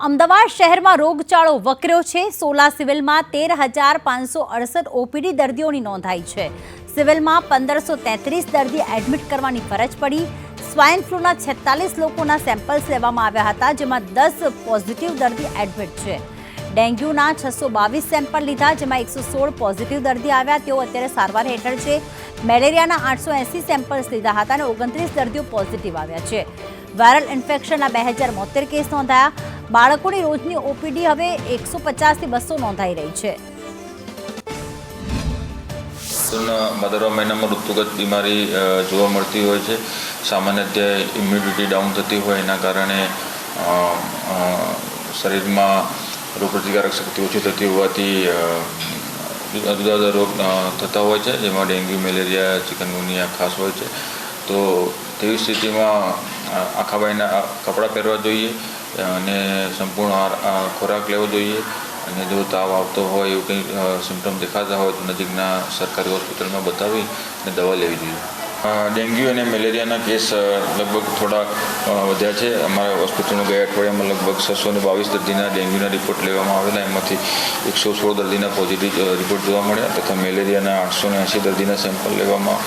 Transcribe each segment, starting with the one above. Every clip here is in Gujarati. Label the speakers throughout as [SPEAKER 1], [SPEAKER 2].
[SPEAKER 1] અમદાવાદ શહેરમાં રોગચાળો વકર્યો છે। સોલા સિવિલમાં 13,568 ઓપીડી દર્દીઓની નોંધાઈ છે। સિવિલમાં 1,533 દર્દી એડમિટ કરવાની ફરજ પડી। સ્વાઇન ફ્લૂના 46 લોકોના સેમ્પલ્સ લેવામાં આવ્યા હતા, જેમાં 10 પોઝિટિવ દર્દી એડમિટ છે। ડેન્ગ્યુના 622 સેમ્પલ લીધા, જેમાં 116 પોઝિટિવ દર્દી આવ્યા, તેઓ અત્યારે સારવાર હેઠળ છે। મેલેરિયાના 880 સેમ્પલ્સ લીધા હતા અને 29 દર્દીઓ પોઝિટિવ આવ્યા છે। વાયરલ ઇન્ફેક્શનના 2072 કેસ નોંધાયા। બાળકોની રોજની ઓપીડી હવે 150 થી 200 નોંધાઈ રહી છે।
[SPEAKER 2] ભાદરવા મહિનામાં ઋતુગત બીમારી જોવા મળતી હોય છે। સામાન્ય રીતે ઇમ્યુનિટી ડાઉન થતી હોય એના કારણે શરીરમાં રોગપ્રતિકારક શક્તિ ઓછી થતી હોવાથી જુદા જુદા રોગ થતા હોય છે, જેમાં ડેન્ગ્યુ, મેલેરિયા, ચિકનગુનિયા ખાસ હોય છે। તો તેવી સ્થિતિમાં આખા બાયના કપડાં પહેરવા જોઈએ અને સંપૂર્ણ ખોરાક લેવો જોઈએ। અને જો તાવ આવતો હોય, એવું કંઈ સિમ્ટમ દેખાતા હોય તો નજીકના સરકારી હોસ્પિટલમાં બતાવી અને દવા લેવી જોઈએ। ડેન્ગ્યુ અને મેલેરિયાના કેસ લગભગ થોડા વધ્યા છે। અમારા હોસ્પિટલમાં ગયા અઠવાડિયામાં લગભગ 622 દર્દીના ડેન્ગ્યુના રિપોર્ટ લેવામાં આવેલા, એમાંથી 116 દર્દીના પોઝિટિવ રિપોર્ટ જોવા મળ્યા તથા મેલેરિયાના 880 દર્દીના સેમ્પલ લેવામાં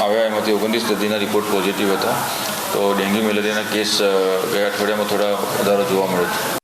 [SPEAKER 2] આવ્યા, એમાંથી 29 દર્દીના રિપોર્ટ પોઝિટિવ હતા। તો ડેન્ગ્યુ મેલેરિયાના કેસ ગયા અઠવાડિયામાં થોડા વધારો જોવા મળ્યો છે।